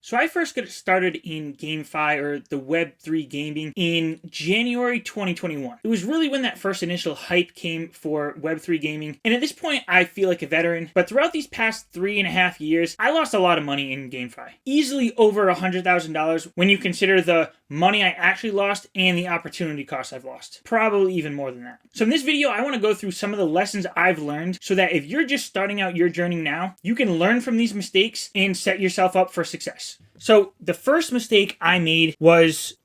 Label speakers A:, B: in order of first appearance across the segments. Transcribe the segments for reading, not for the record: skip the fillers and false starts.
A: So I first got started in GameFi or the Web3 gaming in January 2021. It was really when that first initial hype came for Web3 gaming. And at this point, I feel like a veteran. But throughout these past 3.5 years, I lost a lot of money in GameFi. Easily over $100,000 when you consider the money I actually lost and the opportunity cost I've lost. Probably even more than that. So in this video, I want to go through some of the lessons I've learned so that if you're just starting out your journey now, you can learn from these mistakes and set yourself up for success. So the first mistake I made was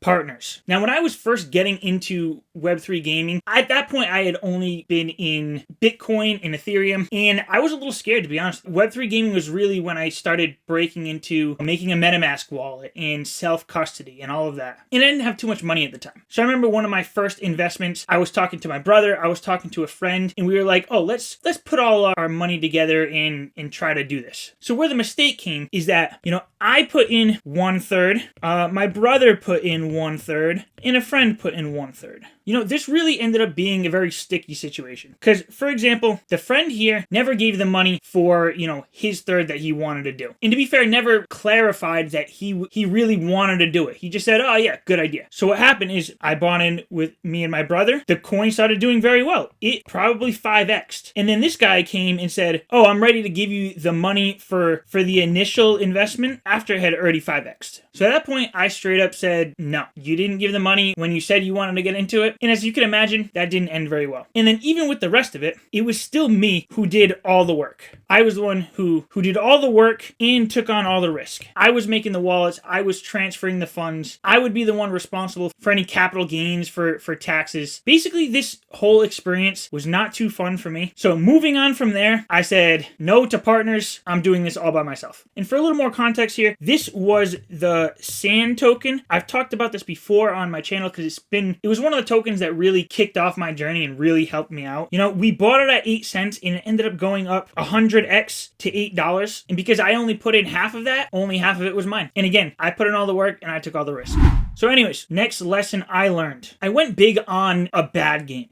A: partners. Now, when I was first getting into Web3 gaming, at that point, I had only been in Bitcoin and Ethereum, and I was a little scared, to be honest. Web3 gaming was really when I started breaking into making a MetaMask wallet and self-custody and all of that. And I didn't have too much money at the time. So I remember one of my first investments, I was talking to my brother, I was talking to a friend, and we were like, oh, let's put all our money together and try to do this. So where the mistake came is that, I put in 1/3, my brother put in 1/3, and a friend put in 1/3. This really ended up being a very sticky situation. Because, for example, the friend here never gave the money for, his third that he wanted to do. And to be fair, never clarified that he really wanted to do it. He just said, oh yeah, good idea. So what happened is I bought in with me and my brother. The coin started doing very well. It probably 5x'd. And then this guy came and said, oh, I'm ready to give you the money for the initial investment after it had already 5x'd. So at that point, I straight up said, no, you didn't give the money when you said you wanted to get into it. And as you can imagine, that didn't end very well. And then even with the rest of it, it was still me who did all the work. I was the one who did all the work and took on all the risk. I was making the wallets. I was transferring the funds. I would be the one responsible for any capital gains for taxes. Basically, this whole experience was not too fun for me. So moving on from there, I said no to partners. I'm doing this all by myself. And for a little more context here, this was the Sand token. I've talked about this before on my channel because it was one of the tokens that really kicked off my journey and really helped me out. We bought it at 8 cents and it ended up going up 100x to $8. And because I only put in half of that, only half of it was mine. And again, I put in all the work and I took all the risk. So anyways, next lesson I learned. I went big on a bad game.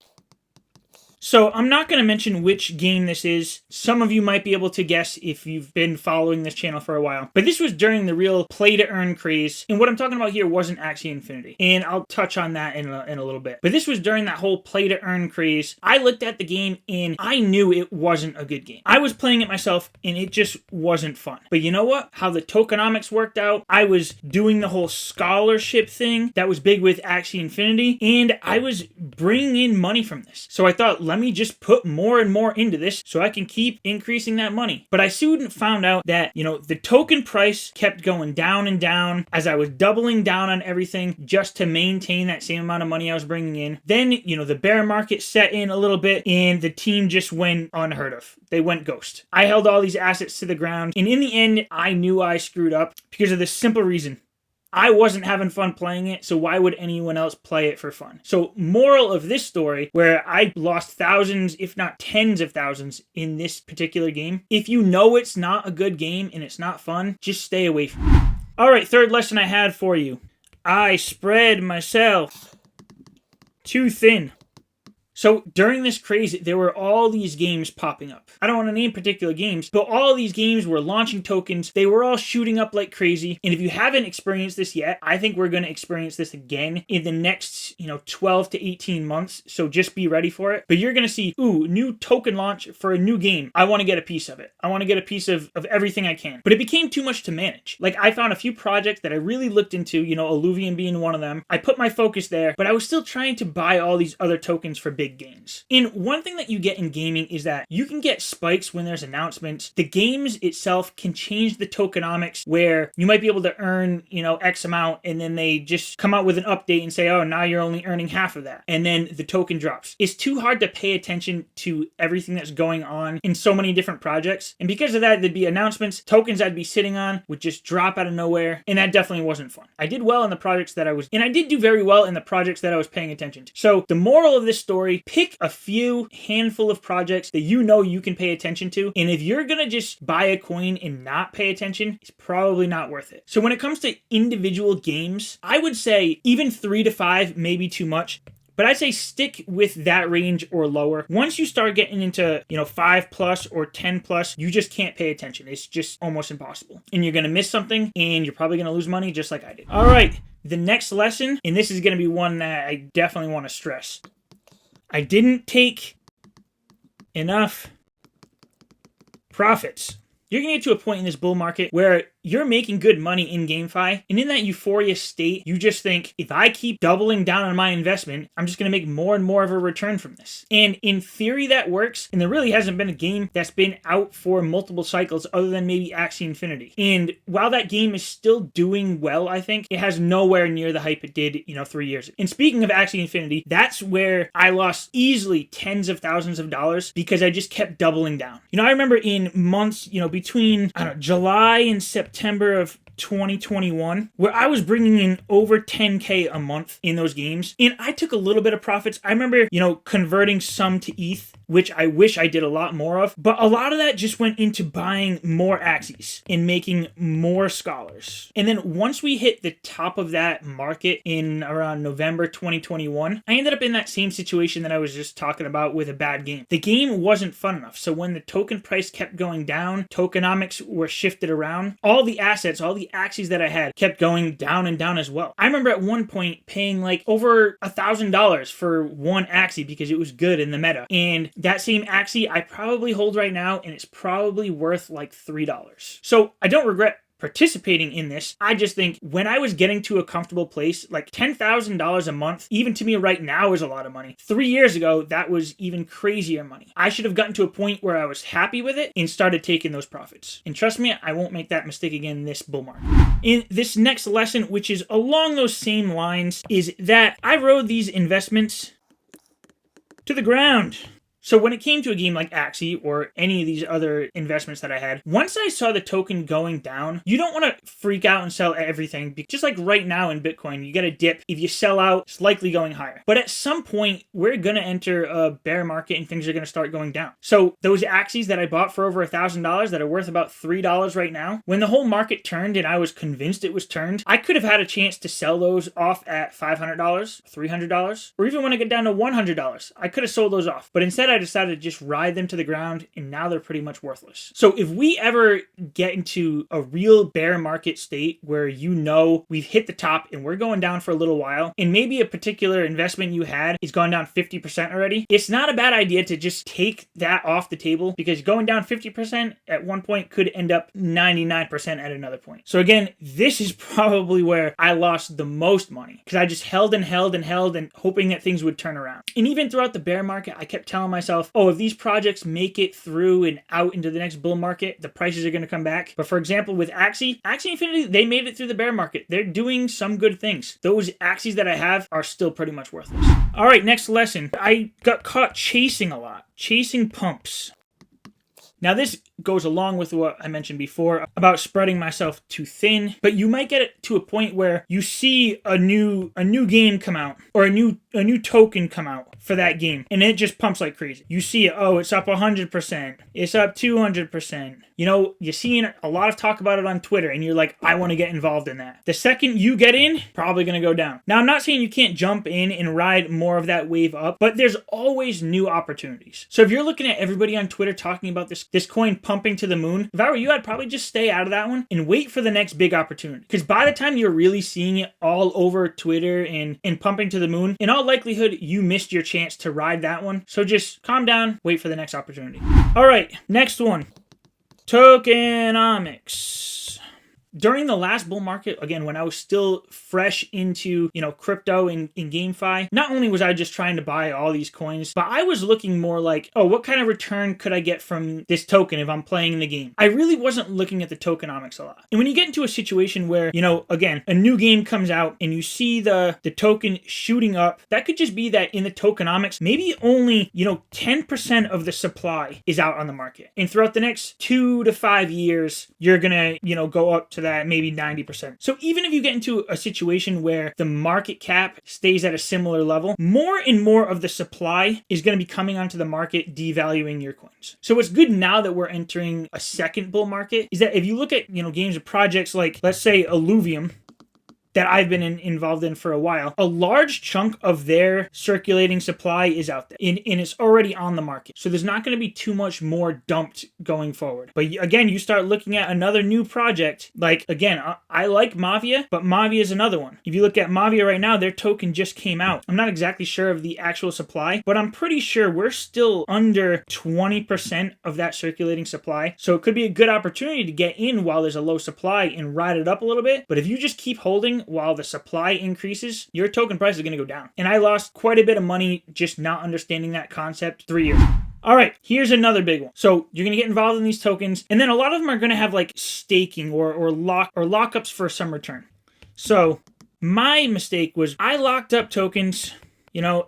A: So I'm not going to mention which game this is. Some of you might be able to guess if you've been following this channel for a while. But this was during the real play-to-earn craze. And what I'm talking about here wasn't Axie Infinity. And I'll touch on that in a little bit. But this was during that whole play-to-earn craze. I looked at the game and I knew it wasn't a good game. I was playing it myself and it just wasn't fun. But you know what? How the tokenomics worked out, I was doing the whole scholarship thing that was big with Axie Infinity. And I was bringing in money from this. So I thought, let me just put more and more into this so I can keep increasing that money. But I soon found out that, the token price kept going down and down as I was doubling down on everything just to maintain that same amount of money I was bringing in. Then, the bear market set in a little bit and the team just went unheard of. They went ghost. I held all these assets to the ground. And in the end, I knew I screwed up because of this simple reason. I wasn't having fun playing it, so why would anyone else play it for fun? So moral of this story, where I lost thousands, if not tens of thousands in this particular game, if you know it's not a good game and it's not fun, just stay away from it. All right, third lesson I had for you. I spread myself too thin. So during this craze, there were all these games popping up. I don't want to name particular games, but all these games were launching tokens. They were all shooting up like crazy. And if you haven't experienced this yet, I think we're going to experience this again in the next, 12 to 18 months. So just be ready for it. But you're going to see, new token launch for a new game. I want to get a piece of it. I want to get a piece of everything I can. But it became too much to manage. Like I found a few projects that I really looked into, Illuvium being one of them. I put my focus there, but I was still trying to buy all these other tokens for big games. And one thing that you get in gaming is that you can get spikes when there's announcements. The games itself can change the tokenomics where you might be able to earn, X amount, and then they just come out with an update and say, oh, now you're only earning half of that. And then the token drops. It's too hard to pay attention to everything that's going on in so many different projects. And because of that, there'd be announcements, tokens I'd be sitting on would just drop out of nowhere. And that definitely wasn't fun. I did well in the projects that I did do very well in the projects that I was paying attention to. So the moral of this story, pick a few handful of projects that you can pay attention to. And if you're going to just buy a coin and not pay attention, it's probably not worth it. So when it comes to individual games, I would say even 3 to 5 may be too much. but I'd say stick with that range or lower. Once you start getting into, 5 plus or 10 plus, you just can't pay attention. It's just almost impossible. And you're going to miss something, and you're probably going to lose money just like I did. All right, the next lesson, and this is going to be one that I definitely want to stress. I didn't take enough profits. You're going to get to a point in this bull market where you're making good money in GameFi, and in that euphoria state, you just think, if I keep doubling down on my investment, I'm just going to make more and more of a return from this. And in theory, that works, and there really hasn't been a game that's been out for multiple cycles other than maybe Axie Infinity. And while that game is still doing well, I think, it has nowhere near the hype it did, 3 years ago. And speaking of Axie Infinity, that's where I lost easily tens of thousands of dollars because I just kept doubling down. I remember in months, between, July and September of 2021, where I was bringing in over 10K a month in those games, and I took a little bit of profits. I remember, converting some to ETH, which I wish I did a lot more of, but a lot of that just went into buying more Axies and making more scholars. And then once we hit the top of that market in around November 2021, I ended up in that same situation that I was just talking about with a bad game. The game wasn't fun enough, so when the token price kept going down, tokenomics were shifted around, all the assets, all the Axies that I had kept going down and down as well. I remember at one point paying like over $1,000 for one Axie because it was good in the meta. And that same Axie I probably hold right now, and it's probably worth like $3. So I don't regret participating in this. I just think when I was getting to a comfortable place, like $10,000 a month, even to me right now is a lot of money. 3 years ago, that was even crazier money. I should have gotten to a point where I was happy with it and started taking those profits. And trust me, I won't make that mistake again in this bull market. In this next lesson, which is along those same lines, is that I rode these investments to the ground. So when it came to a game like Axie or any of these other investments that I had, once I saw the token going down, you don't want to freak out and sell everything. Just like right now in Bitcoin, you get a dip. If you sell out, it's likely going higher. But at some point, we're going to enter a bear market and things are going to start going down. So those Axies that I bought for over $1,000 that are worth about $3 right now, when the whole market turned and I was convinced it was turned, I could have had a chance to sell those off at $500, $300, or even when I get down to $100, I could have sold those off. But instead, I decided to just ride them to the ground, and now they're pretty much worthless. So if we ever get into a real bear market state where we've hit the top and we're going down for a little while, and maybe a particular investment you had is gone down 50% already, it's not a bad idea to just take that off the table, because going down 50% at one point could end up 99% at another point. So again, this is probably where I lost the most money, because I just held and held and held and hoping that things would turn around. And even throughout the bear market, I kept telling myself, if these projects make it through and out into the next bull market, the prices are going to come back. But for example, with Axie Infinity, they made it through the bear market. They're doing some good things. Those Axies that I have are still pretty much worthless. All right, next lesson. I got caught chasing a lot, chasing pumps. Now this goes along with what I mentioned before about spreading myself too thin, but you might get it to a point where you see a new game come out or a new token come out for that game, and it just pumps like crazy. You see it, it's up 100%, it's up 200%. You're seeing a lot of talk about it on Twitter, and you're like, I want to get involved in that. The second you get in, probably going to go down. Now, I'm not saying you can't jump in and ride more of that wave up, but there's always new opportunities. So if you're looking at everybody on Twitter talking about this coin pumping to the moon, if I were you, I'd probably just stay out of that one and wait for the next big opportunity. Because by the time you're really seeing it all over Twitter and pumping to the moon, in all likelihood, you missed your chance to ride that one. So just calm down, wait for the next opportunity. All right, next one. Tokenomics. During the last bull market, again, when I was still fresh into, crypto and GameFi, not only was I just trying to buy all these coins, but I was looking more like, what kind of return could I get from this token if I'm playing in the game? I really wasn't looking at the tokenomics a lot. And when you get into a situation where, again, a new game comes out and you see the token shooting up, that could just be that in the tokenomics, maybe only, 10% of the supply is out on the market. And throughout the next 2 to 5 years, you're going to, go up to that maybe 90%. So even if you get into a situation where the market cap stays at a similar level, more and more of the supply is going to be coming onto the market, devaluing your coins. So what's good now that we're entering a second bull market is that if you look at, games or projects like, let's say, Illuvium, that I've been involved in for a while, a large chunk of their circulating supply is out there and it's already on the market. So there's not going to be too much more dumped going forward. But again, you start looking at another new project. Like, again, I like Mavia, but Mavia is another one. If you look at Mavia right now, their token just came out. I'm not exactly sure of the actual supply, but I'm pretty sure we're still under 20% of that circulating supply. So it could be a good opportunity to get in while there's a low supply and ride it up a little bit. But if you just keep holding while the supply increases, your token price is going to go down. And I lost quite a bit of money just not understanding that concept 3 years ago. All right, here's another big one. So you're going to get involved in these tokens, and then a lot of them are going to have like staking or lockups for some return. So my mistake was I locked up tokens,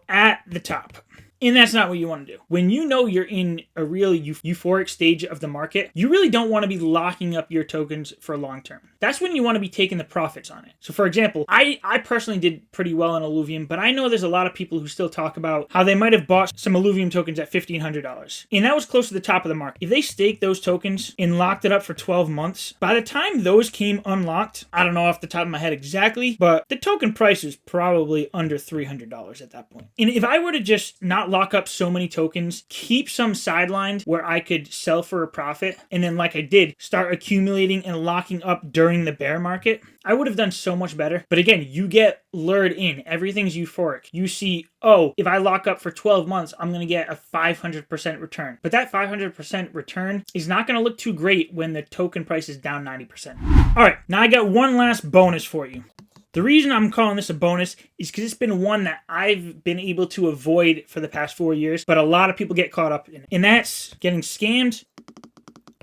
A: at the top. And that's not what you want to do. When you know you're in a real euphoric stage of the market, you really don't want to be locking up your tokens for long term. That's when you want to be taking the profits on it. So for example, I personally did pretty well in Illuvium, but I know there's a lot of people who still talk about how they might have bought some Illuvium tokens at $1,500. And that was close to the top of the market. If they staked those tokens and locked it up for 12 months, by the time those came unlocked, I don't know off the top of my head exactly, but the token price is probably under $300 at that point. And if I were to just not lock up so many tokens, keep some sidelined where I could sell for a profit, and then like I did, start accumulating and locking up during the bear market, I would have done so much better. But again, you get lured in. Everything's euphoric. You see, oh, if I lock up for 12 months, I'm going to get a 500% return. But that 500% return is not going to look too great when the token price is down 90%. All right, now I got one last bonus for you. The reason I'm calling this a bonus is because it's been one that I've been able to avoid for the past 4 years, but a lot of people get caught up in it. And that's getting scammed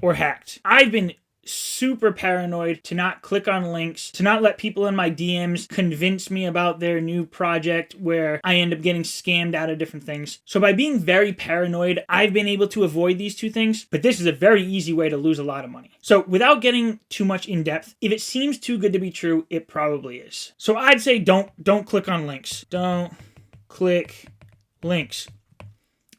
A: or hacked. I've been super paranoid to not click on links, to not let people in my DMs convince me about their new project where I end up getting scammed out of different things. So by being very paranoid, I've been able to avoid these two things, but this is a very easy way to lose a lot of money. So without getting too much in depth, if it seems too good to be true, it probably is. So I'd say don't click on links. Don't click links.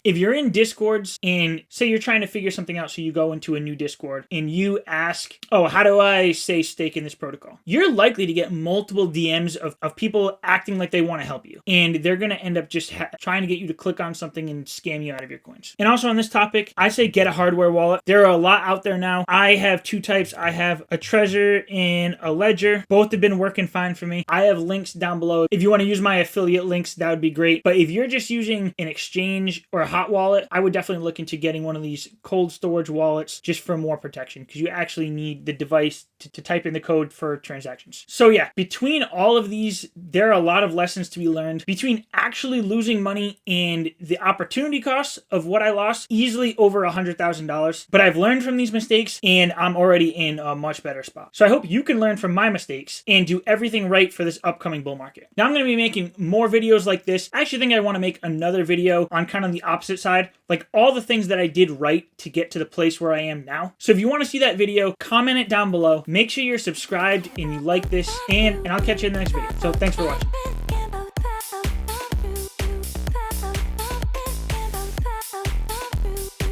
A: If you're in Discords and say you're trying to figure something out, so you go into a new Discord and you ask, oh, how do I say stake in this protocol? You're likely to get multiple DMs of people acting like they want to help you. And they're going to end up just trying to get you to click on something and scam you out of your coins. And also on this topic, I say get a hardware wallet. There are a lot out there now. I have two types. I have a Trezor and a Ledger. Both have been working fine for me. I have links down below. If you want to use my affiliate links, that would be great. But if you're just using an exchange or a hot wallet, I would definitely look into getting one of these cold storage wallets just for more protection, because you actually need the device to type in the code for transactions. So yeah, between all of these, there are a lot of lessons to be learned. Between actually losing money and the opportunity costs of what I lost, easily over $100,000. But I've learned from these mistakes and I'm already in a much better spot. So I hope you can learn from my mistakes and do everything right for this upcoming bull market. Now I'm going to be making more videos like this. I actually think I want to make another video on kind of the opposite side, like all the things that I did right to get to the place where I am now. So if you want to see that video, comment it down below. Make sure you're subscribed and you like this, and I'll catch you in the next video. So thanks for watching.